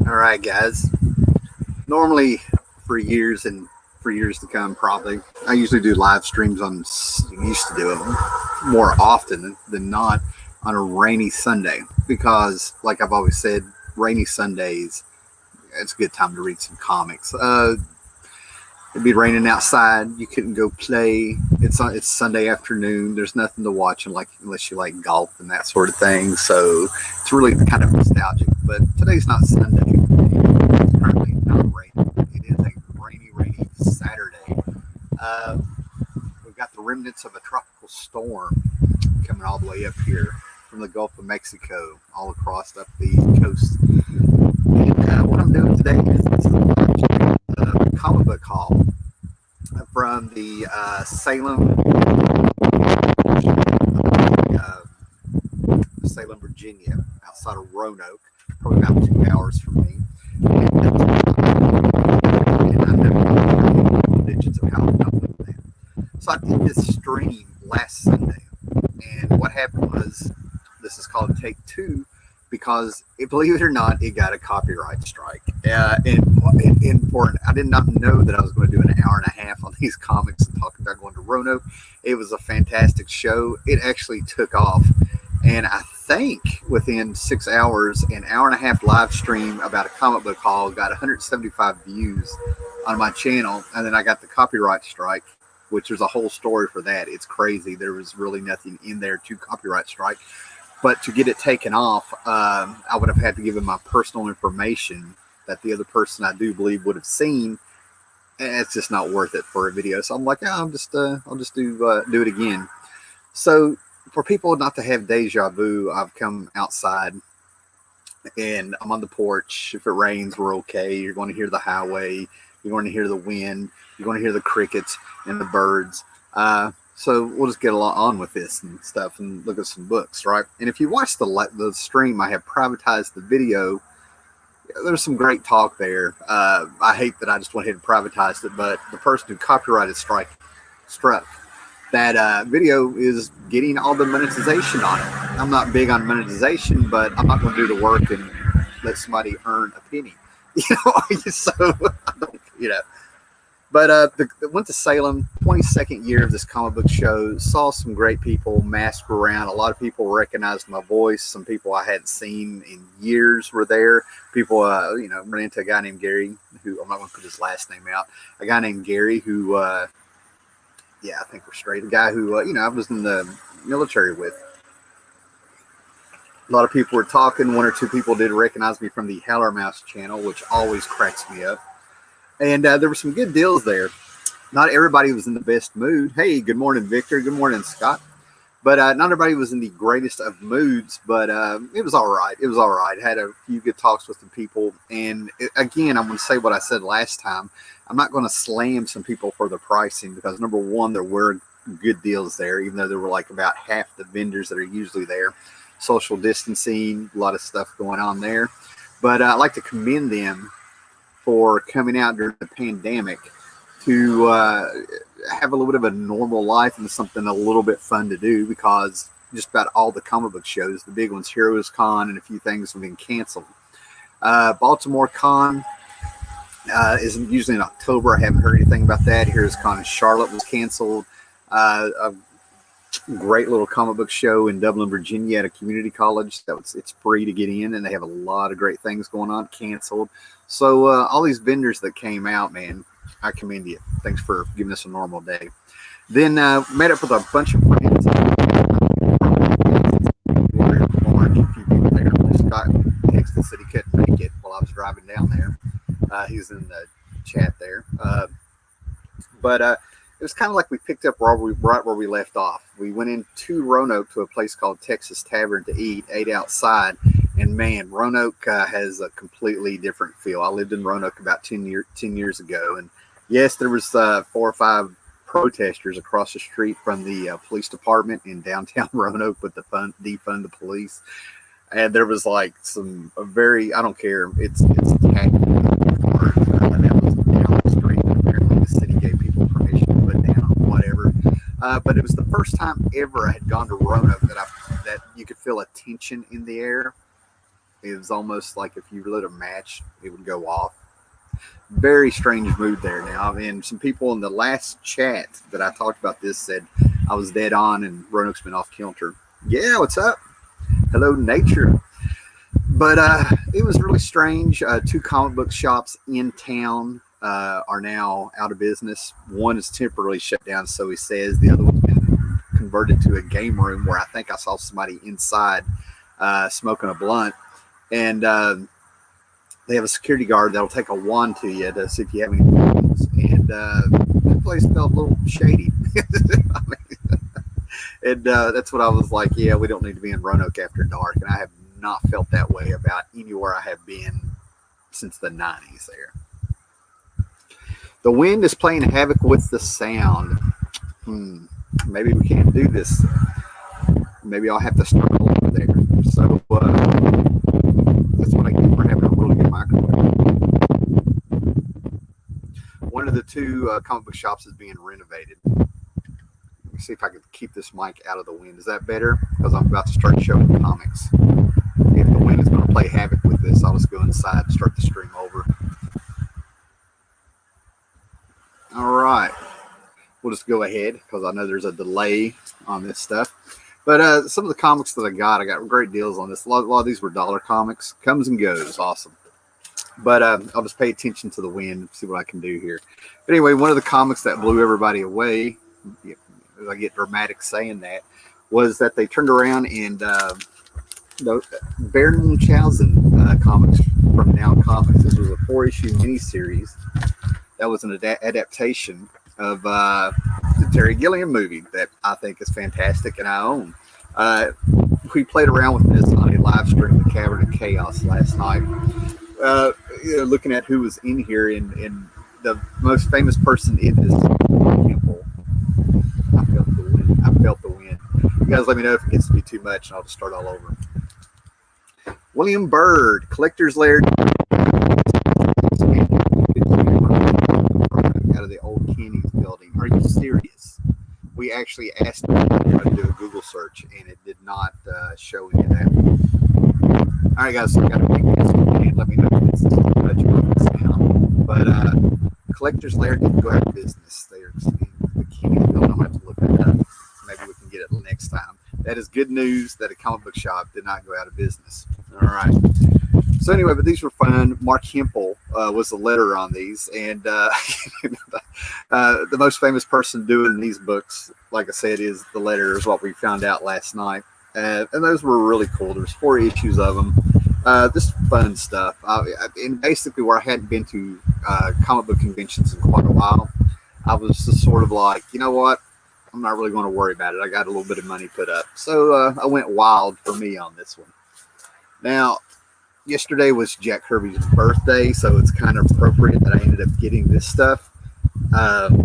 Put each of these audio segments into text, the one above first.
All right, guys. Normally, for years and for years to come, probably, I usually do live streams on, used to do them more often than not on a rainy Sunday because, like I've always said, rainy Sundays, it's a good time to read some comics. It'd be raining outside. You couldn't go play. It's Sunday afternoon. There's nothing to watch, unless you like golf and that sort of thing. So it's really kind of nostalgic. But today's not Sunday. It's currently not raining. It is a rainy Saturday. Uh, we've got the remnants of a tropical storm coming all the way up here from the Gulf of Mexico, all across up the East Coast. And what I'm doing today is this is a comic book haul from the uh, Salem, Virginia, outside of Roanoke, probably about 2 hours from me. And I've never digits of how I felt with that. So I did this stream last Sunday, and what happened was this is called Take Two because, believe it or not, it got a copyright strike. I did not know that I was going to do an hour and a half on these comics and talking about going to Roanoke. It was a fantastic show. It actually took off. And I think within 6 hours, an hour and a half live stream about a comic book haul got 175 views on my channel. And then I got the copyright strike, which there's a whole story for that. It's crazy. There was really nothing in there to copyright strike. But to get it taken off, I would have had to give him my personal information that the other person I do believe would have seen. And it's just not worth it for a video. So I'm like, yeah, I'll just do it again. So for people not to have deja vu, I've come outside and I'm on the porch. If it rains, we're okay. You're going to hear the highway. You're going to hear the wind. You're going to hear the crickets and the birds. So we'll just get on with this and stuff and look at some books, right? And if you watch the stream, I have privatized the video. There's some great talk there. I hate that I just went ahead and privatized it, but the person who copyrighted struck that video is getting all the monetization on it. I'm not big on monetization, but I'm not going to do the work and let somebody earn a penny. So I don't, But went to Salem, 22nd year of this comic book show. Saw some great people masked around. A lot of people recognized my voice. Some people I hadn't seen in years were there. People, ran into a guy named Gary, who I'm not going to put his last name out. A guy named Gary who, I think we're straight. A guy who, I was in the military with. A lot of people were talking. One or two people did recognize me from the Howler Mouse channel, which always cracks me up. And there were some good deals there. Not everybody was in the best mood. Hey, good morning, Victor. Good morning, Scott. But not everybody was in the greatest of moods, but it was all right. It was all right. Had a few good talks with the people. And again, I'm going to say what I said last time. I'm not going to slam some people for the pricing because, number one, there were good deals there, even though there were like about half the vendors that are usually there. Social distancing, a lot of stuff going on there. But I'd like to commend them for coming out during the pandemic to have a little bit of a normal life and something a little bit fun to do, because just about all the comic book shows, the big ones, Heroes Con and a few things, have been canceled. Baltimore Con is usually in October. I haven't heard anything about that. Heroes Con in Charlotte was canceled. A great little comic book show in Dublin, Virginia at a community college. It's free to get in, and they have a lot of great things going on, canceled. So all these vendors that came out, man, I commend you. Thanks for giving us a normal day. Then met up with a bunch of friends. A few people there. Scott texted, said he couldn't make it while I was driving down there. He was in the chat there. But it was kind of like we picked up right where we left off. We went into Roanoke to a place called Texas Tavern to eat, ate outside. And man, Roanoke has a completely different feel. I lived in Roanoke about 10 years ago. And yes, there was 4 or 5 protesters across the street from the police department in downtown Roanoke with the defund the police. And there was like some very, I don't care, it's tactical. That was down the street. Apparently the city gave people permission to put down whatever. But it was the first time ever I had gone to Roanoke that you could feel a tension in the air. It was almost like if you lit a match, it would go off. Very strange mood there now. And some people in the last chat that I talked about this said I was dead on and Roanoke's been off kilter. Yeah, what's up? Hello, nature. But it was really strange. Two comic book shops in town are now out of business. One is temporarily shut down, so he says. The other one's been converted to a game room where I think I saw somebody inside smoking a blunt. And they have a security guard that'll take a wand to you to see if you have any problems. And that place felt a little shady. I mean, and that's what I was like, yeah, we don't need to be in Roanoke after dark. And I have not felt that way about anywhere I have been since the 90s there. The wind is playing havoc with the sound. Maybe we can't do this. Maybe I'll have to start over there. So that's what I get for having a really good microwave. One of the two comic book shops is being renovated. Let me see if I can keep this mic out of the wind. Is that better? Because I'm about to start showing comics. If the wind is going to play havoc with this, I'll just go inside and start the stream over. All right. We'll just go ahead because I know there's a delay on this stuff. But some of the comics that I got great deals on this. A lot of these were dollar comics. Comes and goes. Awesome. But I'll just pay attention to the wind and see what I can do here. But anyway, one of the comics that blew everybody away, I get dramatic saying that, was that they turned around and the Baron Munchausen comics from Now Comics. This was a 4-issue miniseries that was an adaptation of the Terry Gilliam movie that I think is fantastic and I own. We played around with this on a live stream, The Cavern of Chaos, last night. Looking at who was in here, and the most famous person in this temple. I felt the wind. You guys let me know if it gets to be too much, and I'll just start all over. William Byrd, Collector's Lair. Out of the old Kenny's building. Are you serious? We actually asked him to do a Google search, and it did not show any of that. All right, guys, so I got to make this. And let me know if it's too much of this now. But Collector's Lair didn't go out of business. They're in the Kenny's building. I'll have to look that up. Maybe we can get it next time. That is good news that a comic book shop did not go out of business. All right. So anyway, but these were fun. Mark Hempel was the letterer on these, and the most famous person doing these books, like I said, is the letterer, is what we found out last night. And those were really cool. There's 4 issues of them. Just fun stuff. And basically, where I hadn't been to comic book conventions in quite a while, I was just sort of like, you know what? I'm not really going to worry about it. I got a little bit of money put up. So I went wild for me on this one. Now, yesterday was Jack Kirby's birthday, so it's kind of appropriate that I ended up getting this stuff. Let's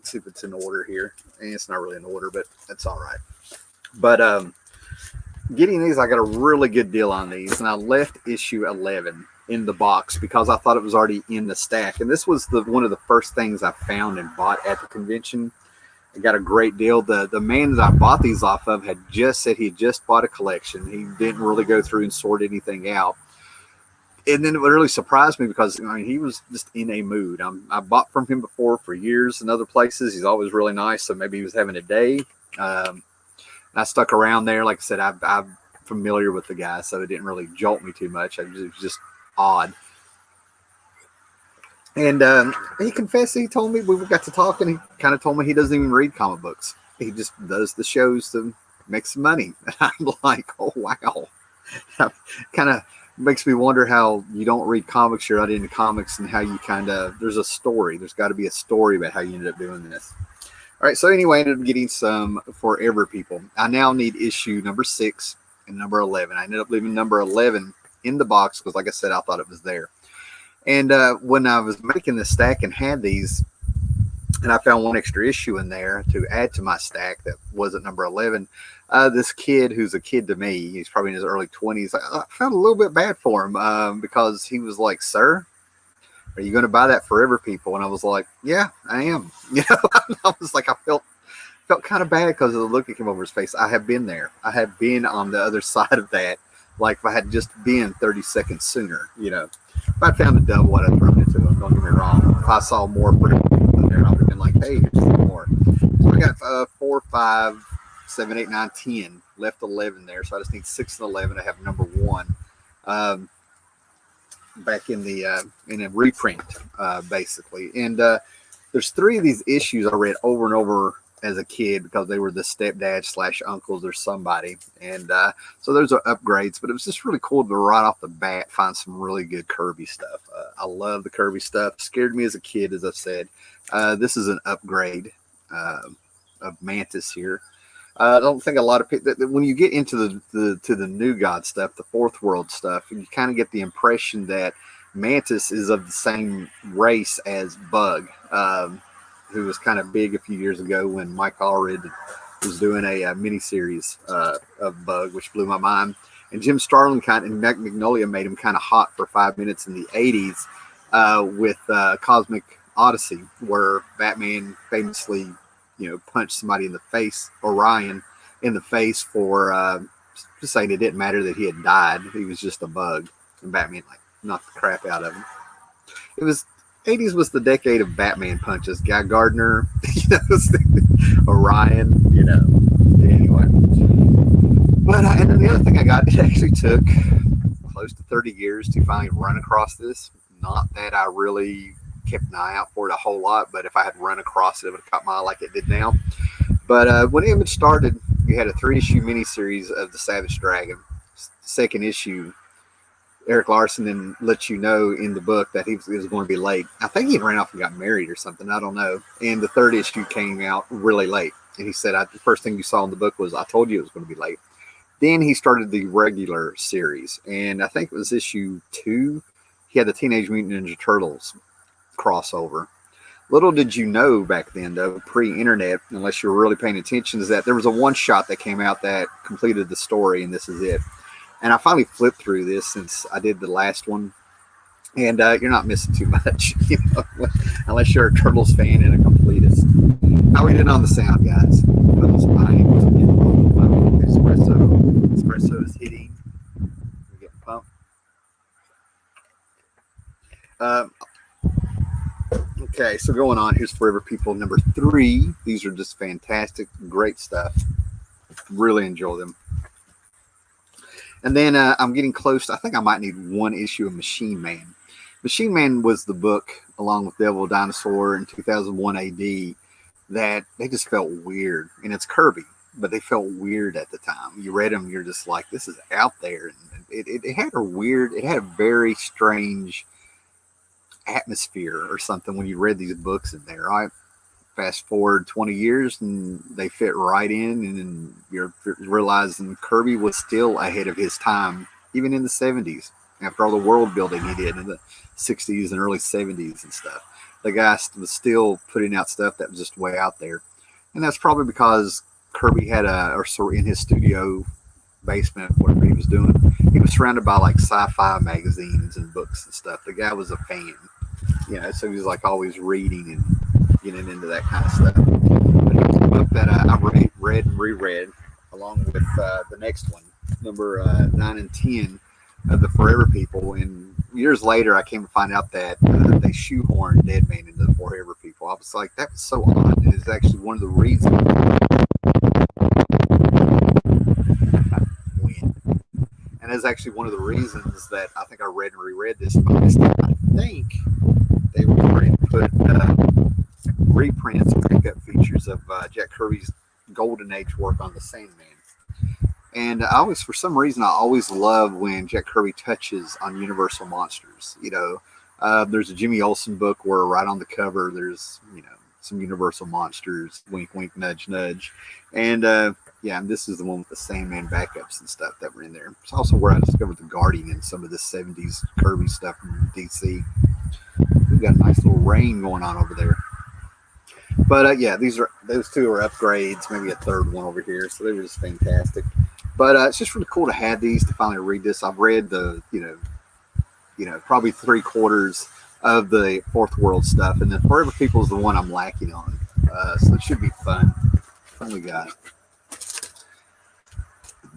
see if it's in order here. And it's not really in order, but that's all right. But getting these, I got a really good deal on these, and I left issue 11 in the box because I thought it was already in the stack. And this was one of the first things I found and bought at the convention. I got a great deal. The man that I bought these off of had just said he just bought a collection. He didn't really go through and sort anything out. And then it really surprised me because he was just in a mood. I bought from him before for years in other places. He's always really nice, so maybe he was having a day. I stuck around there. Like I said, I'm familiar with the guy, so it didn't really jolt me too much. It was just odd. And he confessed, he told me, we got to talk, and he kind of told me he doesn't even read comic books. He just does the shows to make some money. And I'm like, oh, wow. Kind of makes me wonder how you don't read comics, you're not into comics, and how you there's a story. There's got to be a story about how you ended up doing this. All right, so anyway, I ended up getting some Forever People. I now need issue number 6 and number 11. I ended up leaving number 11 in the box because, like I said, I thought it was there. And when I was making the stack and had these, and I found one extra issue in there to add to my stack that wasn't number 11, this kid who's a kid to me, he's probably in his early 20s, I felt a little bit bad for him because he was like, sir, are you going to buy that Forever People? And I was like, yeah, I am. I was like, I felt Felt kind of bad because of the look that came over his face. I have been there. I have been on the other side of that. Like if I had just been 30 seconds sooner, if I found a double, I'd have thrown it to him. Don't get me wrong. If I saw more pretty people in there, I would have been like, hey, here's some more. So I got 4, 5, 7, 8, 9, 10, left 11 there. So I just need 6 and 11 to have number 1 back in a reprint, basically. And there's 3 of these issues I read over and over as a kid because they were the stepdad / uncles or somebody. And so those are upgrades, but it was just really cool to right off the bat find some really good Kirby stuff. I love the Kirby stuff. Scared me as a kid, as I said. This is an upgrade of Mantis here. I don't think a lot of people, when you get into the New God stuff, the Fourth World stuff, you kind of get the impression that Mantis is of the same race as Bug, who was kind of big a few years ago when Mike Allred was doing a miniseries of Bug, which blew my mind. And Jim Starlin and Mac Magnolia made him kind of hot for 5 minutes in the 80s with Cosmic Odyssey, where Batman famously punched somebody in the face, Orion, in the face for just saying it didn't matter that he had died. He was just a bug. And Batman knocked the crap out of him. It was 80s was the decade of Batman punches. Guy Gardner, Orion, anyway. But and then the other thing I got, it actually took close to 30 years to finally run across this. Not that I really kept an eye out for it a whole lot, but if I had run across it, it would have caught my eye like it did now. But when Image started, you had a 3-issue miniseries of the Savage Dragon. Second issue, Eric Larson then let you know in the book that he was going to be late. I think he ran off and got married or something. I don't know. And the 3rd issue came out really late. And he said, the first thing you saw in the book was, I told you it was going to be late. Then he started the regular series. And I think it was issue 2. He had the Teenage Mutant Ninja Turtles crossover. Little did you know back then, though, pre-internet, unless you were really paying attention, is that there was a one-shot that came out that completed the story, and this is it. And I finally flipped through this since I did the last one, and you're not missing too much, unless you're a Turtles fan and a completist. How are we doing on the sound, guys? Espresso is hitting. We're getting pumped. Okay, so going on, here's Forever People number 3. These are just fantastic, great stuff. Really enjoy them. And then I'm getting close. I think I might need 1 issue of Machine Man. Machine Man was the book, along with Devil Dinosaur in 2001 AD, that they just felt weird. And it's Kirby, but they felt weird at the time. You read them, you're just like, this is out there. And it had a very strange atmosphere or something when you read these books in there. Right? Fast forward 20 years and they fit right in, and then you're realizing Kirby was still ahead of his time, even in the 70s, after all the world building he did in the 60s and early 70s and stuff. The guy was still putting out stuff that was just way out there. And that's probably because Kirby had in his studio basement, whatever he was doing, he was surrounded by like sci-fi magazines and books and stuff. The guy was a fan, so he was like always reading and getting into that kind of stuff. But it was a book that I read and reread along with the next one, number 9 and 10 of the Forever People. And years later, I came to find out that they shoehorned Deadman into the Forever People. I was like, that was so odd. And it's actually one of the reasons. And it's actually one of the reasons that I think I read and reread this. By this time, I think they were going to put reprints and pickup features of Jack Kirby's Golden Age work on the Sandman. And for some reason, I always love when Jack Kirby touches on Universal monsters. There's a Jimmy Olsen book where right on the cover, there's, some Universal monsters, wink, wink, nudge, nudge. And and this is the one with the Sandman backups and stuff that were in there. It's also where I discovered the Guardian and some of the 70s Kirby stuff from DC. We've got a nice little rain going on over there. But those 2 are upgrades, maybe a 3rd one over here. So they were just fantastic. But it's just really cool to have these, to finally read this. I've read the, probably 3/4 of the Fourth World stuff. And then Forever People is the one I'm lacking on. So it should be fun. What we got?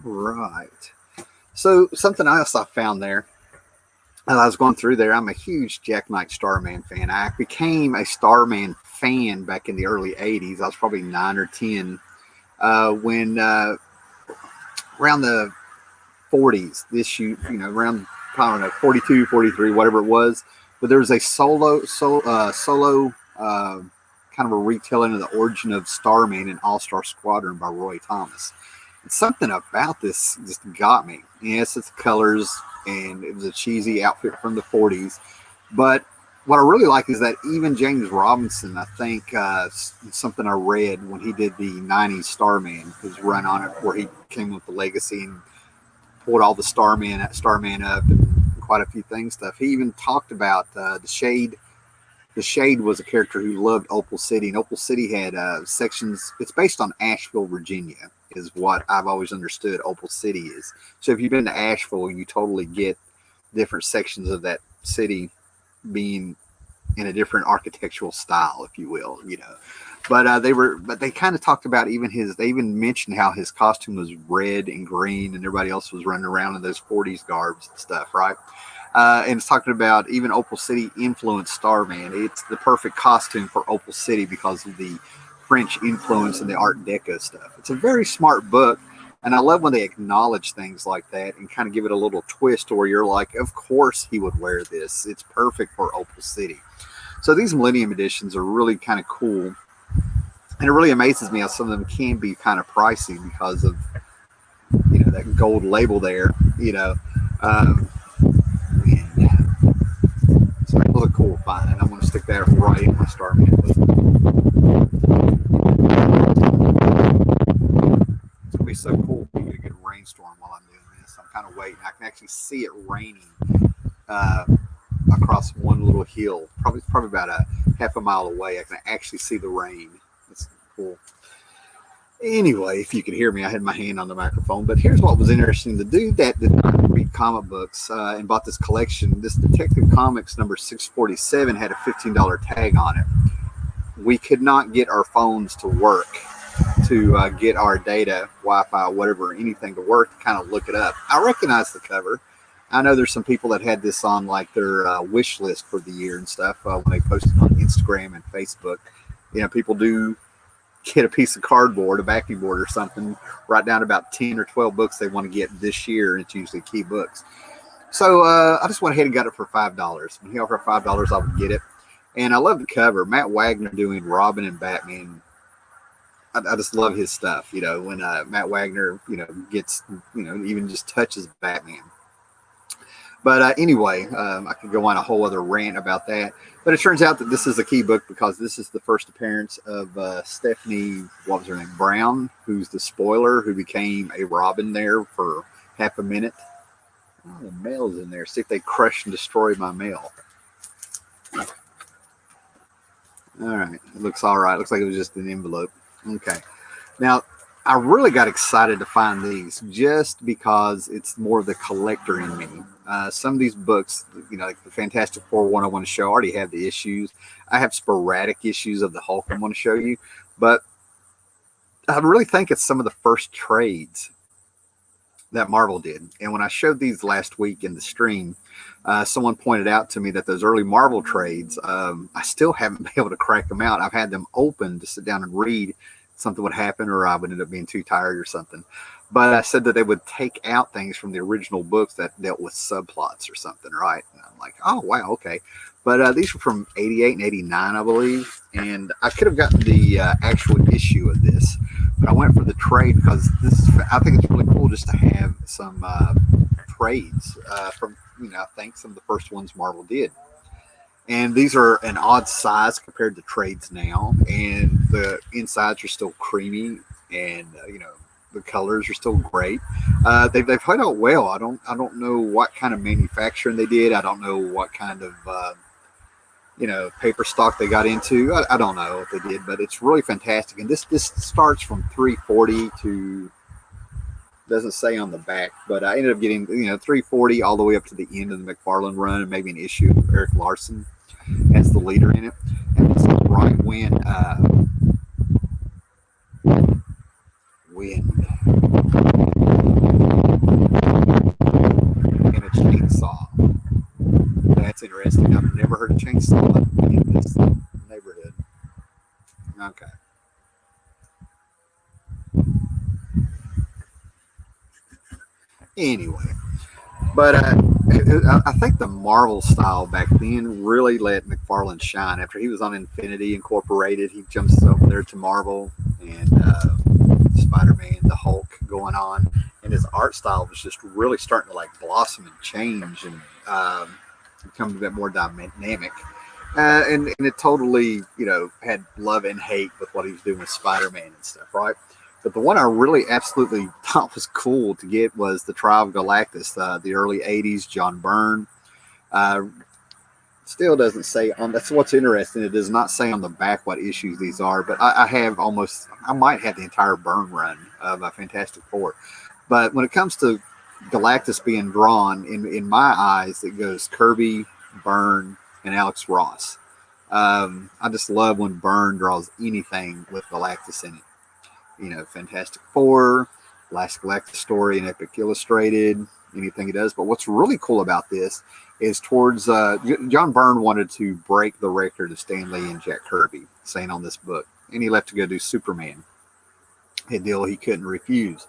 Right. So something else I found there, as I was going through there, I'm a huge Jack Knight Starman fan. I became a Starman fan back in the early 80s. I was probably 9 or 10 when around the 40s, this around, I don't know, 42, 43, whatever it was. But there was a solo kind of a retelling of the origin of Starman and All-Star Squadron by Roy Thomas. And something about this just got me. Yes, it's colors, and it was a cheesy outfit from the 40s. But what I really like is that even James Robinson, I think something I read when he did the 90s Starman, his run on it, where he came with the legacy and pulled all the Starman up and quite a few things stuff. He even talked about the Shade. The Shade was a character who loved Opal City, and Opal City had sections. It's based on Asheville, Virginia, is what I've always understood Opal City is. So if you've been to Asheville, you totally get different sections of that city being in a different architectural style, if you will, But they kind of talked about they even mentioned how his costume was red and green, and everybody else was running around in those 40s garbs and stuff, right? And it's talking about even Opal City influenced Starman. It's the perfect costume for Opal City because of the French influence and the Art Deco stuff. It's a very smart book, and I love when they acknowledge things like that and kind of give it a little twist where you're like, of course he would wear this. It's perfect for Opal City. So these Millennium editions are really kind of cool. And it really amazes me how some of them can be kind of pricey because of, that gold label there, So it was a cool find, and I'm going to stick that right in my Starman book. It's going to be so cool if we get a good rainstorm while I'm doing this. I'm kind of waiting. I can actually see it raining across one little hill, probably about a half a mile away. I can actually see the rain. It's cool. Anyway, if you could hear me, I had my hand on the microphone. But here's what was interesting. The dude that did not read comic books and bought this collection, this Detective Comics number 647 had a $15 tag on it. We could not get our phones to work to get our data, Wi-Fi, whatever, anything to work to kind of look it up. I recognize the cover. I know there's some people that had this on like their wish list for the year and stuff when they posted on Instagram and Facebook. People do get a piece of cardboard, a backing board or something, write down about 10 or 12 books they want to get this year, and it's usually key books. So I just went ahead and got it for $5. When he offered $5, I would get it. And I love the cover. Matt Wagner doing Robin and Batman. I just love his stuff, when Matt Wagner, gets, even just touches Batman. But anyway, I could go on a whole other rant about that. But it turns out that this is a key book because this is the first appearance of Stephanie, what was her name, Brown, who's the spoiler, who became a Robin there for half a minute. Oh, the mail's in there. See if they crush and destroy my mail. All right. It looks all right. Looks like it was just an envelope. Okay. Now, I really got excited to find these just because it's more of the collector in me. Some of these books, like the Fantastic Four one I want to show, I already have the issues. I have sporadic issues of the Hulk I want to show you. But I really think it's some of the first trades that Marvel did. And when I showed these last week in the stream, someone pointed out to me that those early Marvel trades, I still haven't been able to crack them out. I've had them open to sit down and read. Something would happen, or I would end up being too tired or something. But I said that they would take out things from the original books that dealt with subplots or something, right? And I'm like, oh, wow, okay. But these were from 88 and 89, I believe. And I could have gotten the actual issue of this, but I went for the trade because I think it's really cool just to have some trades from, I think some of the first ones Marvel did. And these are an odd size compared to trades now, and the insides are still creamy, and the colors are still great. They've played out well. I don't know what kind of manufacturing they did. I don't know what kind of paper stock they got into. I don't know what they did, but it's really fantastic. And this starts from 340 to, doesn't say on the back, but I ended up getting 340 all the way up to the end of the McFarlane run, and maybe an issue of Eric Larson as the leader in it. And this is right when wind and a chainsaw. That's interesting. I've never heard a chainsaw in this neighborhood. Okay. Anyway, but I think the Marvel style back then really let McFarlane shine. After he was on Infinity Incorporated, he jumps over there to Marvel and Spider-Man, the Hulk going on, and his art style was just really starting to like blossom and change and become a bit more dynamic. And it totally, had love and hate with what he was doing with Spider-Man and stuff, right? But the one I really absolutely thought was cool to get was the Tribe of Galactus, the early 80s, John Byrne. Still doesn't say on, that's what's interesting. It does not say on the back what issues these are, but I might have the entire Byrne run of Fantastic Four. But when it comes to Galactus being drawn, in my eyes, it goes Kirby, Byrne, and Alex Ross. I just love when Byrne draws anything with Galactus in it. Fantastic Four, Last Galactic Story, and Epic Illustrated, anything he does. But what's really cool about this is towards John Byrne wanted to break the record of Stan Lee and Jack Kirby, saying on this book, and he left to go do Superman, a deal he couldn't refuse.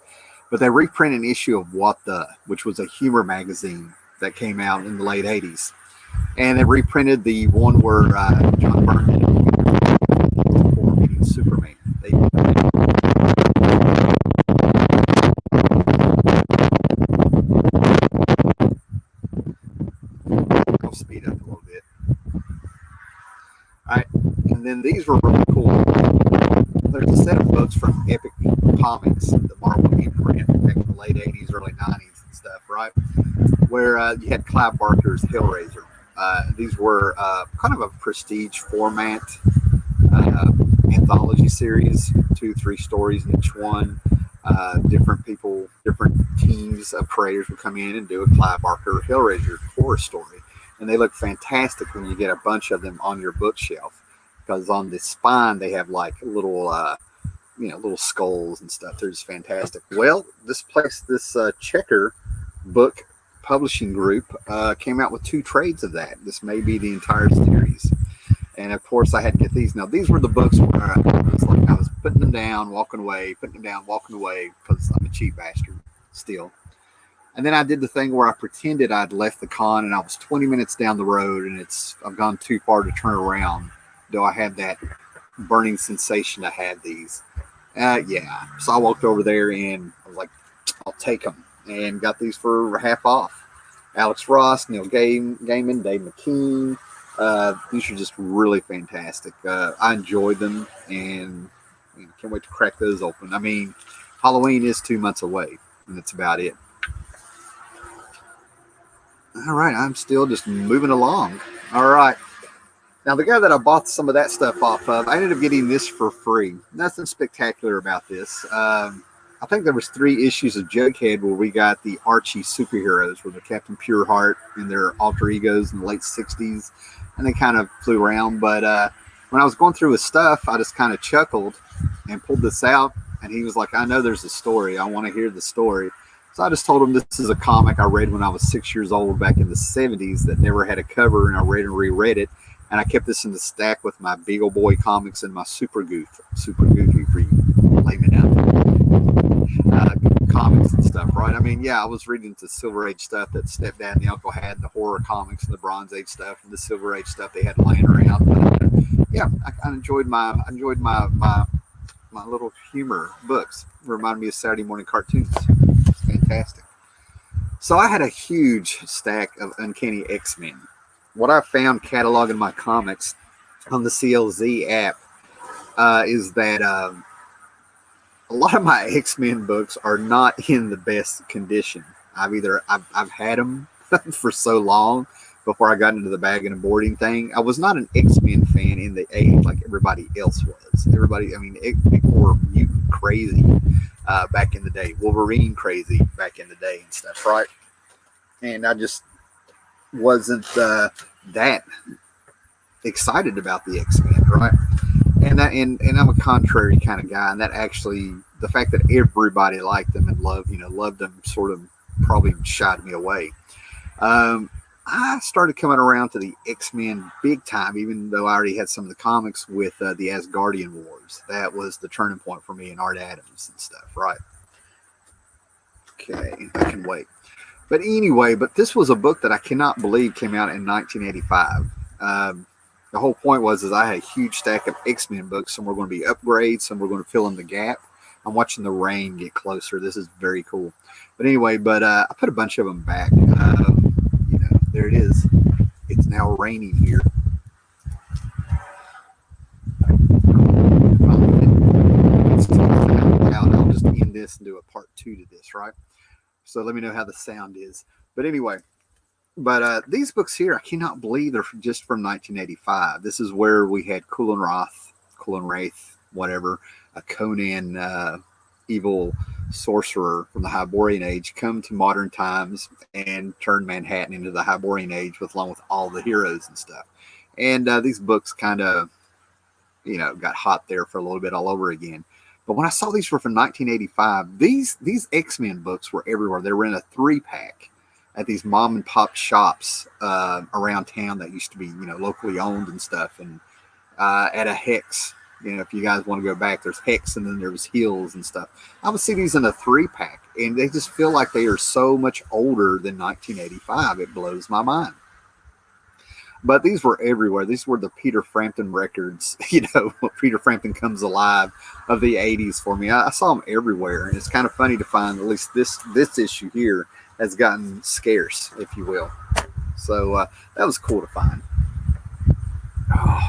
But they reprinted an issue of What The, which was a humor magazine that came out in the late 80s. And they reprinted the one where John Byrne before meeting Superman. I'll speed up a little bit. All right, and then these were really cool. There's a set of books from Epic Comics, the Marvel imprint back in the late 80s, early 90s and stuff, right? Where you had Clive Barker's Hellraiser. These were kind of a prestige format anthology series, 2-3 stories in each one. Different people, different teams of creators would come in and do a Clive Barker Hellraiser horror story. And they look fantastic when you get a bunch of them on your bookshelf, because on the spine they have like little little skulls and stuff. They're just fantastic. Well, this Checker book publishing group came out with 2 trades of that. This may be the entire series. And of course I had to get these. Now these were the books where I was putting them down, walking away, because I'm a cheap bastard still. And then I did the thing where I pretended I'd left the con and I was 20 minutes down the road and I've gone too far to turn around. Do I have that burning sensation to have these? Yeah. So I walked over there and I was like, I'll take them, and got these for half off. Alex Ross, Neil Gaiman, Dave McKean. These are just really fantastic. I enjoyed them and can't wait to crack those open. I mean, Halloween is 2 months away, and that's about it. All right, I'm still just moving along. All right. Now, the guy that I bought some of that stuff off of, I ended up getting this for free. Nothing spectacular about this. I think there was 3 issues of Jughead where we got the Archie superheroes, where the Captain Pureheart and their alter egos in the late 60s, and they kind of flew around. But when I was going through his stuff, I just kind of chuckled and pulled this out, and he was like, I know there's a story. I want to hear the story. So I just told him this is a comic I read when I was 6 years old back in the 70s that never had a cover, and I read and reread it. And I kept this in the stack with my Beagle Boy comics and my Super Goofy for you layman out comics and stuff, right? I mean, yeah, I was reading the Silver Age stuff that Stepdad and the Uncle had, and the horror comics and the Bronze Age stuff and the Silver Age stuff they had laying around. But, yeah, I enjoyed my little humor books. Reminded me of Saturday morning cartoons. It's fantastic. So I had a huge stack of Uncanny X-Men. What I found cataloging my comics on the CLZ app is that a lot of my X-Men books are not in the best condition. I've had them for so long before I got into the bagging and boarding thing. I was not an X-Men fan in the 80s like everybody else was. People were mutant crazy back in the day, Wolverine crazy back in the day and stuff, right? And I just wasn't that excited about the X-Men, right? And I'm a contrary kind of guy, and that actually the fact that everybody liked them and loved them sort of probably shied me away. Um, I started coming around to the X-Men big time, even though I already had some of the comics with the Asgardian Wars. That was the turning point for me and Art Adams and stuff, right? Okay, I can wait. But anyway, this was a book that I cannot believe came out in 1985. The whole point was is I had a huge stack of X-Men books. Some were going to be upgrades, some were going to fill in the gap. I'm watching the rain get closer. This is very cool. But anyway, I put a bunch of them back. There it is. It's now raining here. I'll just end this and do a part 2 to this, right? So let me know how the sound is. But anyway, these books here, I cannot believe they're just from 1985. This is where we had Kulan Wraith, whatever, a Conan evil sorcerer from the Hyborian Age come to modern times and turn Manhattan into the Hyborian Age along with all the heroes and stuff. And these books kind of, got hot there for a little bit all over again. But when I saw these were from 1985, these X-Men books were everywhere. They were in a 3-pack at these mom and pop shops around town that used to be, locally owned and stuff. And at a Hex, if you guys want to go back, there's Hex and then there was Hills and stuff. I would see these in a 3-pack, and they just feel like they are so much older than 1985. It blows my mind. But these were everywhere. These were the Peter Frampton records, Peter Frampton Comes Alive of the 80s for me. I saw them everywhere, and it's kind of funny to find at least this issue here has gotten scarce, if you will. So that was cool to find. Oh.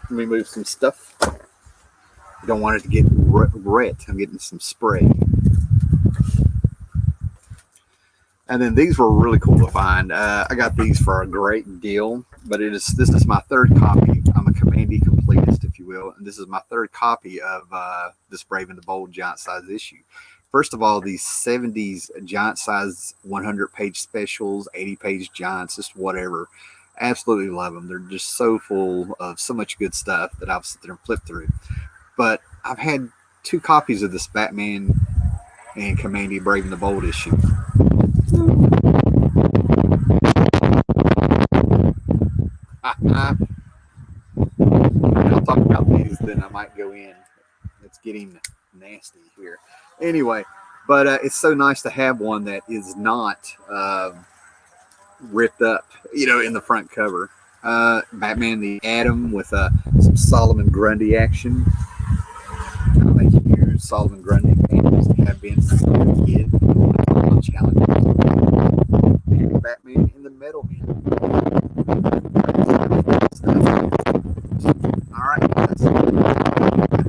Let me move some stuff. I don't want it to get wet. I'm getting some spray. And then these were really cool to find. I got these for a great deal, but this is my 3rd copy. I'm a Kamandi completist, if you will, and this is my 3rd copy of this Brave and the Bold giant size issue. First of all, these 70s giant size 100-page specials, 80-page giants, just whatever. Absolutely love them. They're just so full of so much good stuff that I've sit there and flip through. But I've had 2 copies of this Batman and Kamandi Brave and the Bold issue. I'll talk about these, then I might go in. It's getting nasty here. Anyway, but it's so nice to have one that is not ripped up, in the front cover. Batman the Atom with some Solomon Grundy action. Thank you, Solomon Grundy fans have been since I was a kid. Batman in the Metal Man. All right, that's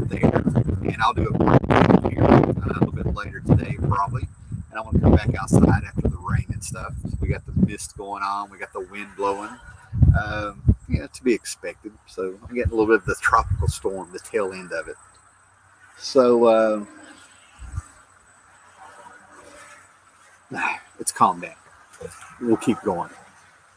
there, and I'll do a part here a little bit later today, probably. And I want to come back outside after the rain and stuff. So we got the mist going on, we got the wind blowing. To be expected. So I'm getting a little bit of the tropical storm, the tail end of it. So it's calmed down. We'll keep going.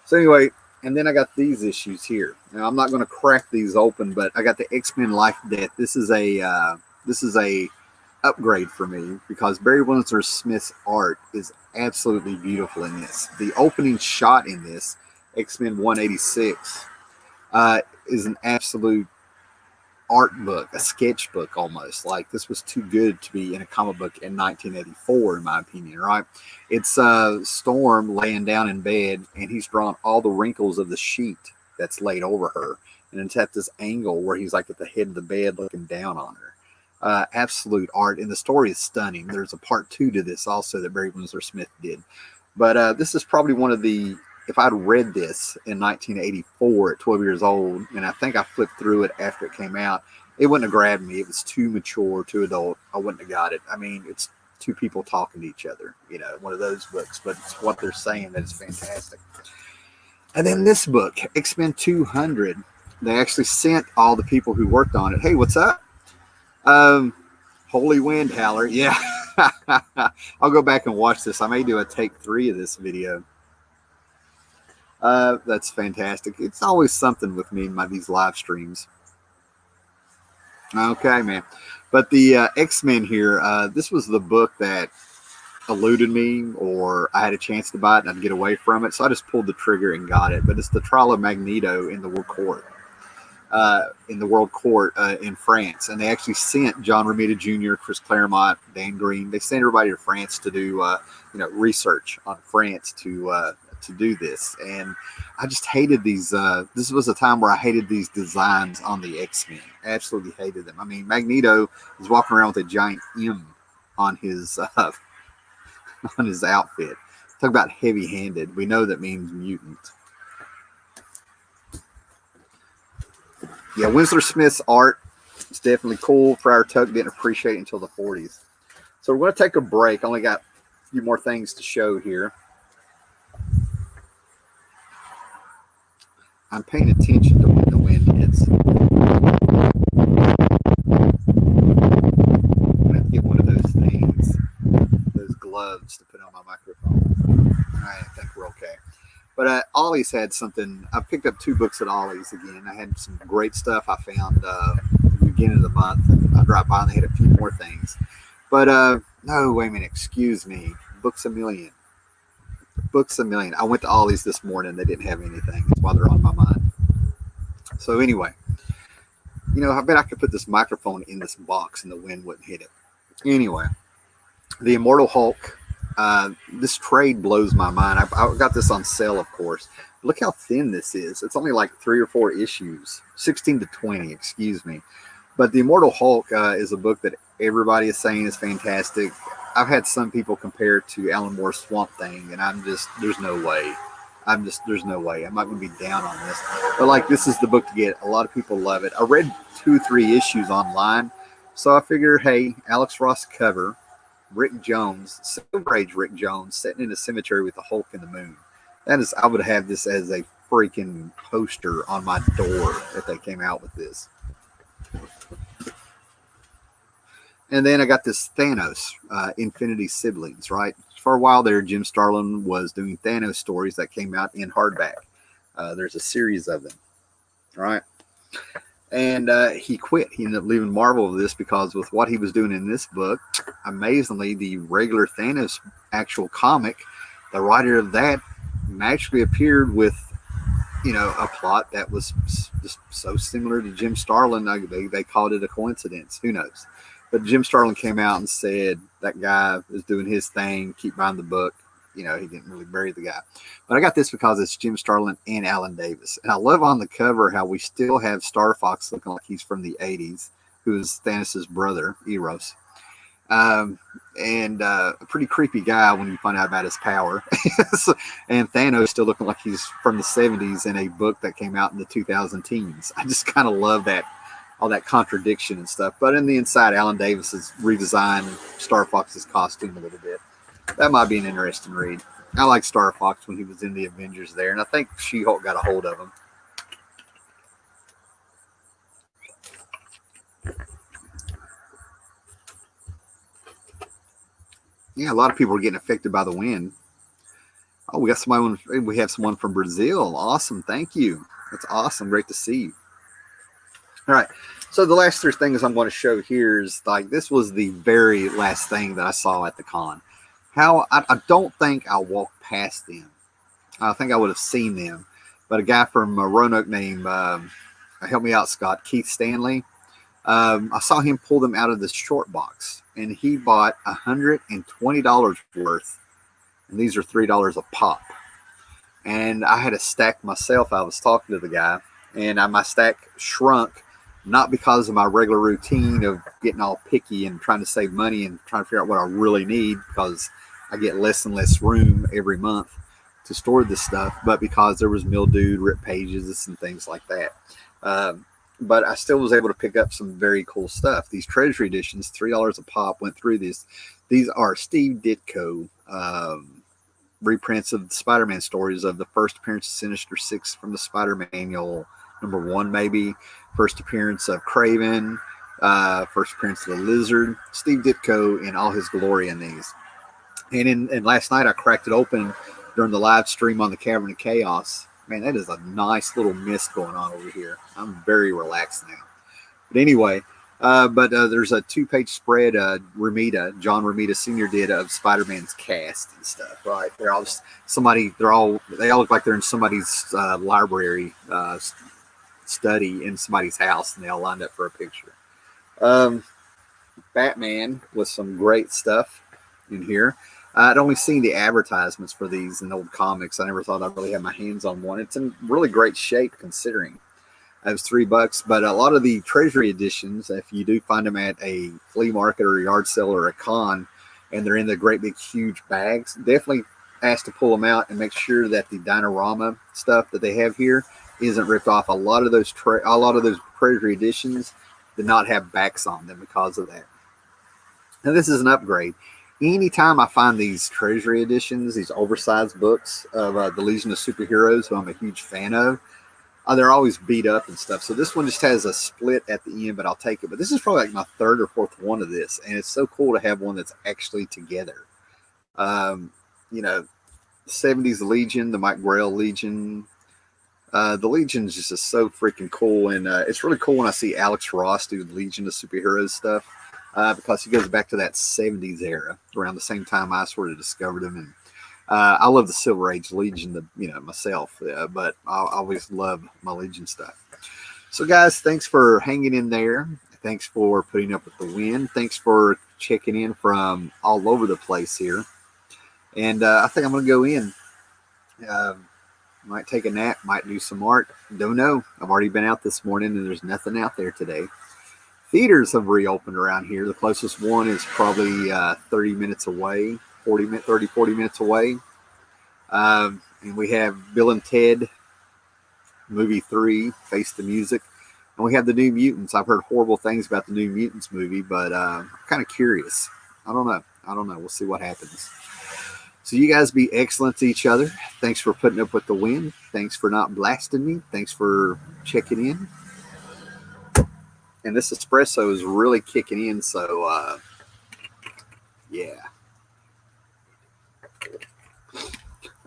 So anyway, and then I got these issues here. Now I'm not going to crack these open, but I got the X-Men Life Death. This is a upgrade for me because Barry Windsor Smith's art is absolutely beautiful in this. The opening shot in this, X-Men 186, is an absolute art book, a sketchbook almost. Like this was too good to be in a comic book in 1984, in my opinion, right? It's Storm laying down in bed, and he's drawn all the wrinkles of the sheet that's laid over her. And it's at this angle where he's like at the head of the bed looking down on her. Absolute art, and the story is stunning. There's a part 2 to this also that Barry Windsor Smith did. But this is probably one of the, if I'd read this in 1984 at 12 years old, and I think I flipped through it after it came out, it wouldn't have grabbed me. It was too mature, too adult. I wouldn't have got it. I mean, it's 2 people talking to each other, one of those books, but it's what they're saying that is fantastic. And then this book, X-Men 200, they actually sent all the people who worked on it. Hey, what's up? Holy Wind Howler. Yeah. I'll go back and watch this. I may do a take 3 of this video. That's fantastic. It's always something with me in these live streams. Okay, man. But the X-Men here, this was the book that eluded me, or I had a chance to buy it and I'd get away from it. So I just pulled the trigger and got it. But it's the trial of Magneto in the World Court in France, and they actually sent John Romita Jr., Chris Claremont, Dan Green. They sent everybody to France to do research on France to do this, and I just hated these. This was a time where I hated these designs on the X-Men. Absolutely hated them. I mean, Magneto is walking around with a giant M on his on his outfit. Talk about heavy-handed. We know that means mutant. Yeah, Winslow Smith's art is definitely cool. Friar Tuck didn't appreciate it until the 40s. So we're going to take a break. I only got a few more things to show here. I'm paying attention to when the wind hits. I'm going to have to get one of those things, those gloves to put on my microphone. I think we're okay. But Ollie's had something. I picked up 2 books at Ollie's again. I had some great stuff I found at the beginning of the month. And I dropped by and they had a few more things. But no, wait a minute. Excuse me. Books a Million. Books a Million. I went to Ollie's this morning. They didn't have anything. That's why they're on my mind. So anyway, I bet I could put this microphone in this box and the wind wouldn't hit it. Anyway, the Immortal Hulk. This trade blows my mind. I got this on sale, of course. Look how thin this is. It's only like 3 or 4 issues, 16 to 20, excuse me. But the Immortal Hulk is a book that everybody is saying is fantastic. I've had some people compare it to Alan Moore's Swamp Thing, and there's no way. There's no way. I'm not going to be down on this. But like, this is the book to get. A lot of people love it. I read 2 or 3 issues online, so I figure, hey, Alex Ross cover. Rick Jones, Silver Age Rick Jones, sitting in a cemetery with the Hulk and the Moon. I would have this as a freaking poster on my door if they came out with this. And then I got this Thanos, Infinity Siblings, right? For a while there, Jim Starlin was doing Thanos stories that came out in hardback. There's a series of them, right? And he quit. He ended up leaving Marvel with this because with what he was doing in this book, amazingly, the regular Thanos actual comic, the writer of that magically appeared with, a plot that was just so similar to Jim Starlin. They called it a coincidence. Who knows? But Jim Starlin came out and said that guy is doing his thing. Keep buying the book. He didn't really bury the guy. But I got this because it's Jim Starlin and Alan Davis. And I love on the cover how we still have Star Fox looking like he's from the 80s, who is Thanos' brother, Eros. And a pretty creepy guy when you find out about his power. And Thanos still looking like he's from the 70s in a book that came out in the 2000 teens. I just kind of love that, all that contradiction and stuff. But in the inside, Alan Davis has redesigned Star Fox's costume a little bit. That might be an interesting read. I like Star Fox when he was in the Avengers there, and I think She-Hulk got a hold of him. Yeah, a lot of people are getting affected by the wind. Oh, we have someone from Brazil. Awesome, thank you. That's awesome. Great to see you. All right. So the last 3 things I'm going to show here is like this was the very last thing that I saw at the con. I don't think I walked past them. I think I would have seen them. But a guy from Roanoke named, help me out, Scott, Keith Stanley. I saw him pull them out of the short box. And he bought $120 worth. And these are $3 a pop. And I had a stack myself. I was talking to the guy. And my stack shrunk. Not because of my regular routine of getting all picky and trying to save money and trying to figure out what I really need, because I get less and less room every month to store this stuff, but because there was mildew, ripped pages, and things like that. But I still was able to pick up some very cool stuff. These treasury editions, $3 a pop, went through this. These are Steve Ditko reprints of the Spider-Man stories of the first appearance of Sinister Six from the Spider-Manual, #1 maybe. First appearance of Kraven, first appearance of the Lizard. Steve Ditko in all his glory in these. And last night I cracked it open during the live stream on the Cavern of Chaos. Man, that is a nice little mist going on over here. I'm very relaxed now. But anyway, But there's a 2-page spread. John Romita Sr. did of Spider-Man's cast and stuff. Right? They're all just somebody. They all look like they're in somebody's library study in somebody's house, and they all lined up for a picture. Batman with some great stuff in here. I'd only seen the advertisements for these in old comics. I never thought I'd really have my hands on one. It's in really great shape considering. It was $3, but a lot of the treasury editions, if you do find them at a flea market or a yard sale or a con, and they're in the great big huge bags, definitely ask to pull them out and make sure that the Dinorama stuff that they have here isn't ripped off. A lot of those treasury editions did not have backs on them because of that. Now this is an upgrade. Anytime I find these treasury editions, these oversized books of the Legion of Superheroes, who I'm a huge fan of, they're always beat up and stuff. So this one just has a split at the end, but I'll take it. But this is probably like my 3rd or 4th one of this, and it's so cool to have one that's actually together. The 70s Legion, the Mike Grell Legion. The Legion is just so freaking cool, and it's really cool when I see Alex Ross do Legion of Superheroes stuff, because he goes back to that 70s era, around the same time I sort of discovered him. And I love the Silver Age Legion, myself, but I always love my Legion stuff. So, guys, thanks for hanging in there. Thanks for putting up with the wind. Thanks for checking in from all over the place here. And I think I'm going to go in. Might take a nap, might do some art. Don't know. I've already been out this morning, and there's nothing out there today. Theaters have reopened around here. The closest one is probably 30 minutes away. 40 minutes away. And we have Bill and Ted movie 3, Face the Music. And we have the New Mutants. I've heard horrible things about the New Mutants movie, but I'm kind of curious. I don't know. We'll see what happens. So you guys be excellent to each other. Thanks for putting up with the wind. Thanks for not blasting me. Thanks for checking in. And this espresso is really kicking in, so yeah.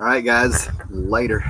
All right, guys. Later.